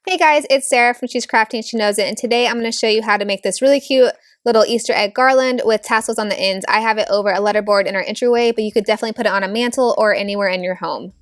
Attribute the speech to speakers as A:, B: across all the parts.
A: Hey guys, it's Sarah from She's Crafting She Knows It, and today I'm going to show you how to make this really cute little Easter egg garland with tassels on the ends. I have it over a letterboard in our entryway, but you could definitely put it on a mantle or anywhere in your home.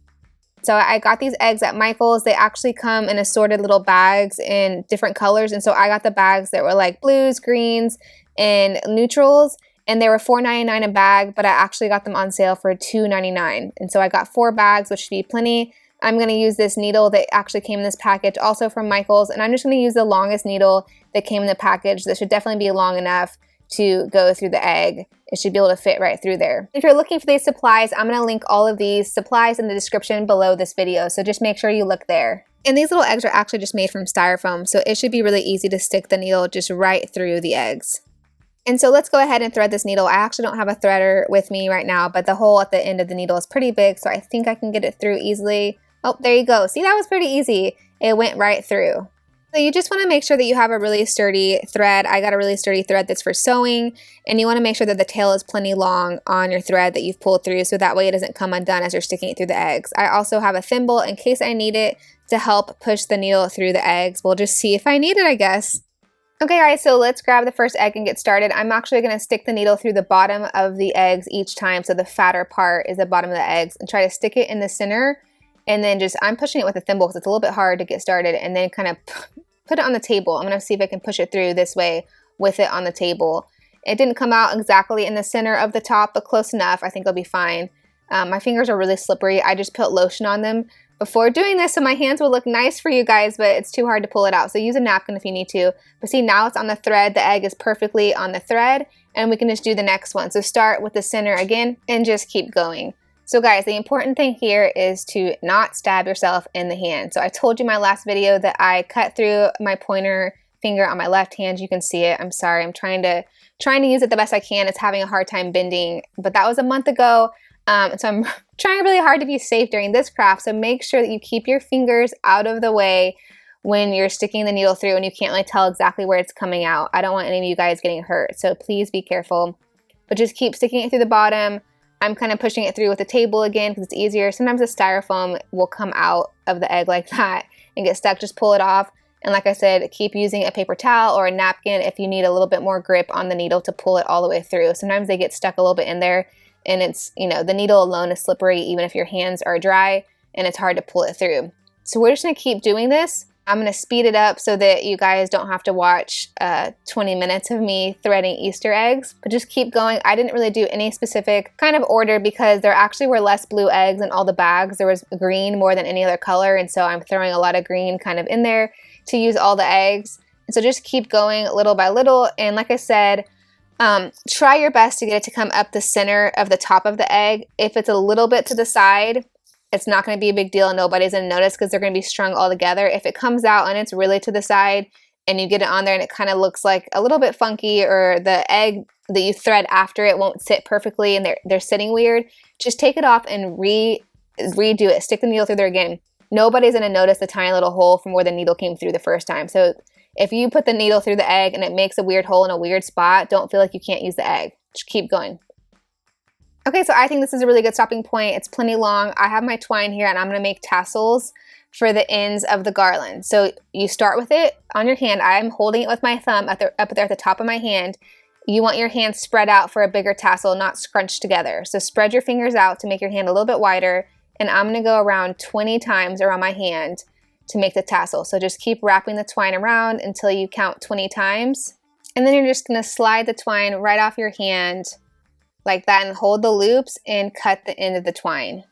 A: So I got these eggs at Michael's. They actually come in assorted little bags in different colors, and so I got the bags that were like blues, greens, and neutrals, and they were $4.99 a bag, but I actually got them on sale for $2.99, and so I got 4 bags, which should be plenty. I'm going to use this needle that actually came in this package, also from Michael's, and I'm just going to use the longest needle that came in the package. That should definitely be long enough to go through the egg. It should be able to fit right through there. If you're looking for these supplies, I'm going to link all of these supplies in the description below this video, so just make sure you look there. And these little eggs are actually just made from styrofoam, so it should be really easy to stick the needle just right through the eggs. And so let's go ahead and thread this needle. I actually don't have a threader with me right now, but the hole at the end of the needle is pretty big, so I think I can get it through easily. Oh, there you go. See, that was pretty easy. It went right through. So you just want to make sure that you have a really sturdy thread. I got a really sturdy thread that's for sewing, and you want to make sure that the tail is plenty long on your thread that you've pulled through, so that way it doesn't come undone as you're sticking it through the eggs. I also have a thimble in case I need it to help push the needle through the eggs. We'll just see if I need it, I guess. Okay guys, so let's grab the first egg and get started. I'm actually going to stick the needle through the bottom of the eggs each time, so the fatter part is the bottom of the eggs, and try to stick it in the center. And then I'm pushing it with a thimble because it's a little bit hard to get started, and then kind of put it on the table. I'm going to see if I can push it through this way with it on the table. It didn't come out exactly in the center of the top, but close enough. I think it'll be fine. My fingers are really slippery. I just put lotion on them before doing this so my hands will look nice for you guys, but it's too hard to pull it out. So use a napkin if you need to. But see, now it's on the thread. The egg is perfectly on the thread, and we can just do the next one. So start with the center again and just keep going. So guys, the important thing here is to not stab yourself in the hand. So I told you in my last video that I cut through my pointer finger on my left hand. You can see it. I'm sorry. I'm trying to use it the best I can. It's having a hard time bending, but that was a month ago. So I'm trying really hard to be safe during this craft. So make sure that you keep your fingers out of the way when you're sticking the needle through and you can't really tell exactly where it's coming out. I don't want any of you guys getting hurt. So please be careful, but just keep sticking it through the bottom. I'm kind of pushing it through with the table again because it's easier. Sometimes the styrofoam will come out of the egg like that and get stuck. Just pull it off. And like I said, keep using a paper towel or a napkin if you need a little bit more grip on the needle to pull it all the way through. Sometimes they get stuck a little bit in there, and it's, you know, the needle alone is slippery even if your hands are dry, and it's hard to pull it through. So we're just going to keep doing this. I'm going to speed it up so that you guys don't have to watch 20 minutes of me threading Easter eggs, but just keep going. I didn't really do any specific kind of order because there actually were less blue eggs in all the bags. There was green more than any other color, and so I'm throwing a lot of green kind of in there to use all the eggs. And so just keep going little by little, and like I said, try your best to get it to come up the center of the top of the egg. If it's a little bit to the side, it's not going to be a big deal and nobody's going to notice because they're going to be strung all together. If it comes out and it's really to the side and you get it on there and it kind of looks like a little bit funky, or the egg that you thread after it won't sit perfectly and they're sitting weird, just take it off and redo it. Stick the needle through there again. Nobody's going to notice the tiny little hole from where the needle came through the first time. So if you put the needle through the egg and it makes a weird hole in a weird spot, don't feel like you can't use the egg. Just keep going. Okay, so I think this is a really good stopping point. It's plenty long. I have my twine here and I'm gonna make tassels for the ends of the garland. So you start with it on your hand. I'm holding it with my thumb up there at the top of my hand. You want your hand spread out for a bigger tassel, not scrunched together. So spread your fingers out to make your hand a little bit wider, and I'm gonna go around 20 times around my hand to make the tassel. So just keep wrapping the twine around until you count 20 times. And then you're just gonna slide the twine right off your hand like that and hold the loops and cut the end of the twine.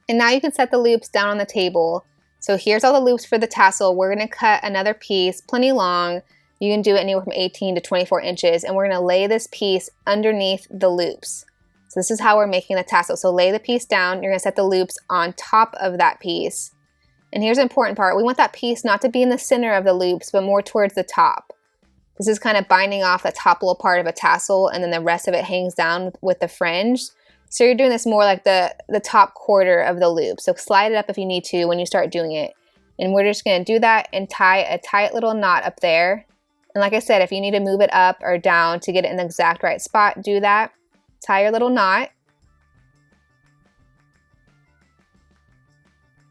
A: And now you can set the loops down on the table. So here's all the loops for the tassel. We're gonna cut another piece, plenty long. You can do it anywhere from 18 to 24 inches, and we're gonna lay this piece underneath the loops. So this is how we're making the tassel. So lay the piece down, you're gonna set the loops on top of that piece. And here's the important part. We want that piece not to be in the center of the loops, but more towards the top. This is kind of binding off the top little part of a tassel, and then the rest of it hangs down with the fringe. So you're doing this more like the top quarter of the loop. So slide it up if you need to when you start doing it. And we're just gonna do that and tie a tight little knot up there. And like I said, if you need to move it up or down to get it in the exact right spot, do that. Tie your little knot.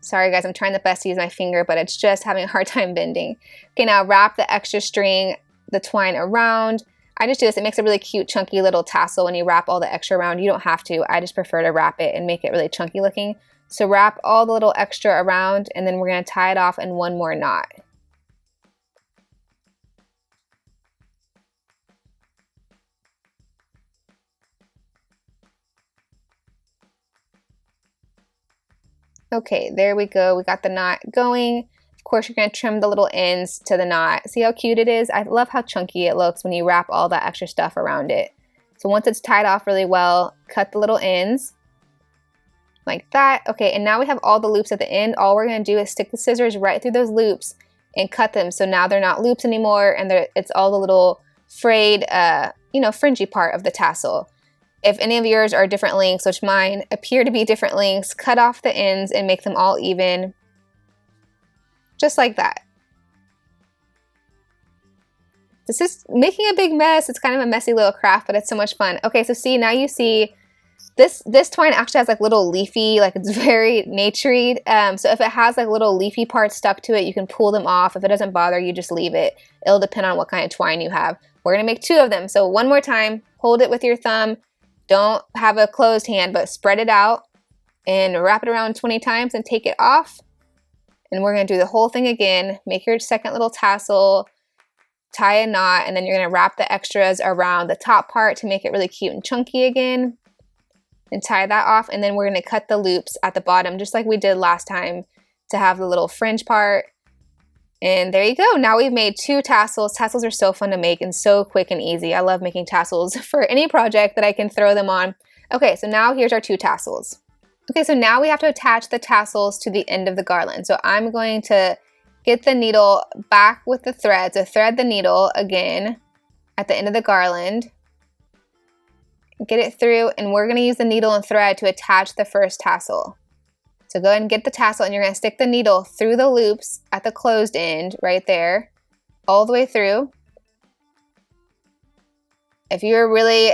A: Sorry guys, I'm trying the best to use my finger, but it's just having a hard time bending. Okay, now wrap the extra string, the twine around. I just do this, it makes a really cute chunky little tassel when you wrap all the extra around. You don't have to, I just prefer to wrap it and make it really chunky looking. So wrap all the little extra around, and then we're gonna tie it off in one more knot. Okay, there we go. We got the knot going. Of course, you're going to trim the little ends to the knot. See how cute it is? I love how chunky it looks when you wrap all that extra stuff around it. So once it's tied off really well, cut the little ends like that. Okay, and now we have all the loops at the end. All we're going to do is stick the scissors right through those loops and cut them. So now they're not loops anymore, and it's all the little frayed, fringy part of the tassel. If any of yours are different lengths, which mine appear to be different lengths, cut off the ends and make them all even, just like that. This is making a big mess. It's kind of a messy little craft, but it's so much fun. Okay, so see, now you see this twine actually has like little leafy, like it's very naturey. So if it has like little leafy parts stuck to it, you can pull them off. If it doesn't bother you, just leave it. It'll depend on what kind of twine you have. We're gonna make 2 of them. So one more time, hold it with your thumb. Don't have a closed hand, but spread it out and wrap it around 20 times and take it off. And we're going to do the whole thing again. Make your second little tassel, tie a knot, and then you're going to wrap the extras around the top part to make it really cute and chunky again. And tie that off, and then we're going to cut the loops at the bottom just like we did last time to have the little fringe part. And there you go. Now we've made 2 tassels. Tassels are so fun to make and so quick and easy. I love making tassels for any project that I can throw them on. Okay, so now here's our 2 tassels. Okay, so now we have to attach the tassels to the end of the garland. So I'm going to get the needle back with the thread. So thread the needle again at the end of the garland. Get it through, and we're going to use the needle and thread to attach the first tassel. So go ahead and get the tassel, and you're going to stick the needle through the loops at the closed end right there, all the way through. If you're really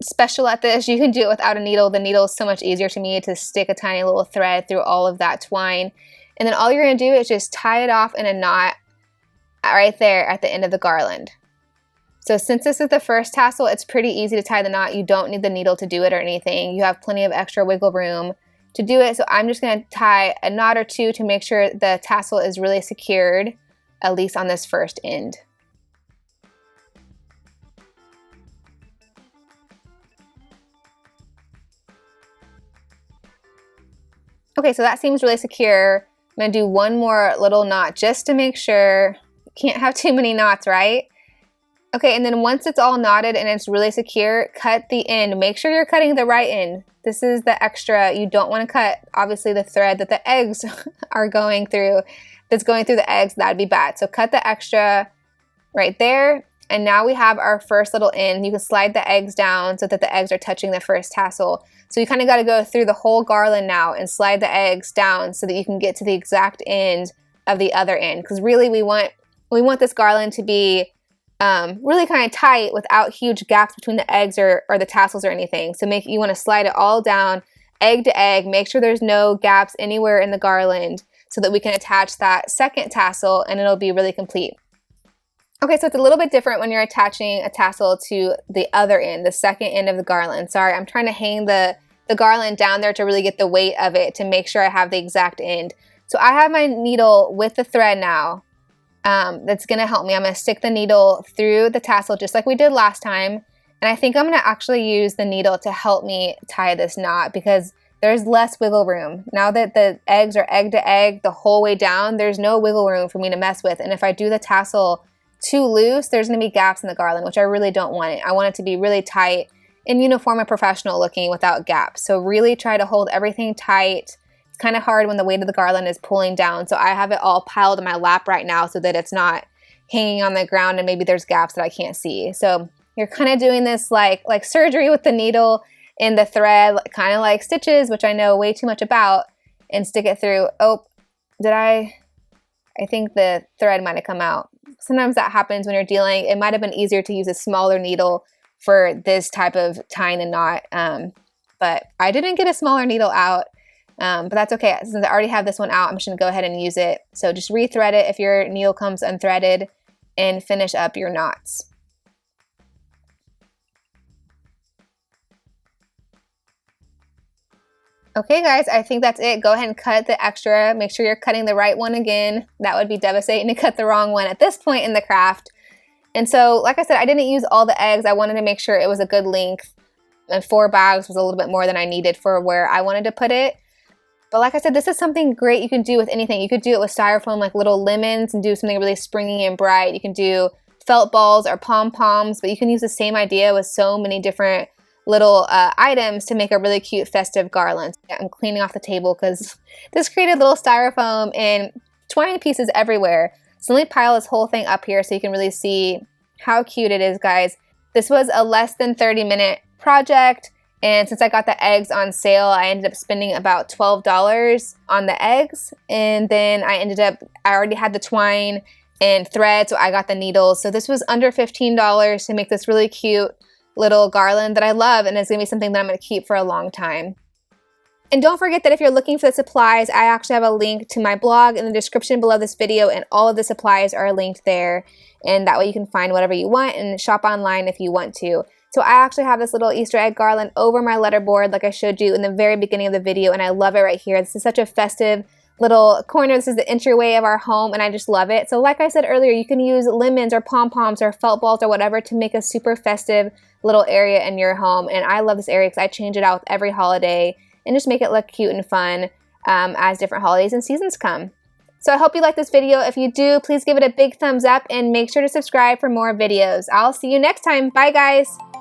A: special at this, you can do it without a needle. The needle is so much easier to me to stick a tiny little thread through all of that twine. And then all you're going to do is just tie it off in a knot right there at the end of the garland. So since this is the first tassel, it's pretty easy to tie the knot. You don't need the needle to do it or anything. You have plenty of extra wiggle room to do it. So I'm just going to tie a knot or 2 to make sure the tassel is really secured, at least on this first end. Okay, so that seems really secure. I'm going to do one more little knot just to make sure. You can't have too many knots, right? Okay, and then once it's all knotted and it's really secure, cut the end. Make sure you're cutting the right end. This is the extra. You don't want to cut, obviously, the thread that the eggs are going through. That's going through the eggs, that'd be bad. So cut the extra right there. And now we have our first little end. You can slide the eggs down so that the eggs are touching the first tassel. So you kind of got to go through the whole garland now and slide the eggs down so that you can get to the exact end of the other end. Because really we want this garland to be really kind of tight without huge gaps between the eggs or the tassels or anything. So you want to slide it all down, egg to egg, make sure there's no gaps anywhere in the garland so that we can attach that second tassel and it'll be really complete. Okay, so it's a little bit different when you're attaching a tassel to the other end, the second end of the garland. Sorry, I'm trying to hang the garland down there to really get the weight of it to make sure I have the exact end. So I have my needle with the thread now. That's going to help me. I'm going to stick the needle through the tassel just like we did last time. And I think I'm going to actually use the needle to help me tie this knot because there's less wiggle room. Now that the eggs are egg to egg the whole way down, there's no wiggle room for me to mess with. And if I do the tassel too loose, there's going to be gaps in the garland, which I really don't want it. I want it to be really tight and uniform and professional looking without gaps. So really try to hold everything tight. It's kind of hard when the weight of the garland is pulling down. So I have it all piled in my lap right now so that it's not hanging on the ground and maybe there's gaps that I can't see. So you're kind of doing this like surgery with the needle in the thread, kind of like stitches, which I know way too much about, and stick it through. Oh, I think the thread might have come out. Sometimes that happens when you're dealing. It might have been easier to use a smaller needle for this type of tying a knot, but I didn't get a smaller needle out. But that's okay. Since I already have this one out, I'm just going to go ahead and use it. So just rethread it if your needle comes unthreaded and finish up your knots. Okay guys, I think that's it. Go ahead and cut the extra. Make sure you're cutting the right one again. That would be devastating to cut the wrong one at this point in the craft. And so, like I said, I didn't use all the eggs. I wanted to make sure it was a good length. And 4 bags was a little bit more than I needed for where I wanted to put it. But like I said, this is something great you can do with anything. You could do it with styrofoam, like little lemons, and do something really springy and bright. You can do felt balls or pom-poms, but you can use the same idea with so many different little items to make a really cute festive garland. I'm cleaning off the table because this created little styrofoam and twine pieces everywhere. So let me pile this whole thing up here so you can really see how cute it is, guys. This was a less than 30-minute project, and since I got the eggs on sale, I ended up spending about $12 on the eggs, and then I already had the twine and thread, so I got the needles. So this was under $15 to make this really cute little garland that I love, and it's gonna be something that I'm gonna keep for a long time. And don't forget that if you're looking for the supplies, I actually have a link to my blog in the description below this video, and all of the supplies are linked there, and that way you can find whatever you want and shop online if you want to. So I actually have this little Easter egg garland over my letterboard like I showed you in the very beginning of the video, and I love it right here. This is such a festive little corner. This is the entryway of our home, and I just love it. So like I said earlier, you can use lemons or pom-poms or felt balls or whatever to make a super festive little area in your home. And I love this area because I change it out with every holiday and just make it look cute and fun as different holidays and seasons come. So I hope you like this video. If you do, please give it a big thumbs up and make sure to subscribe for more videos. I'll see you next time. Bye guys.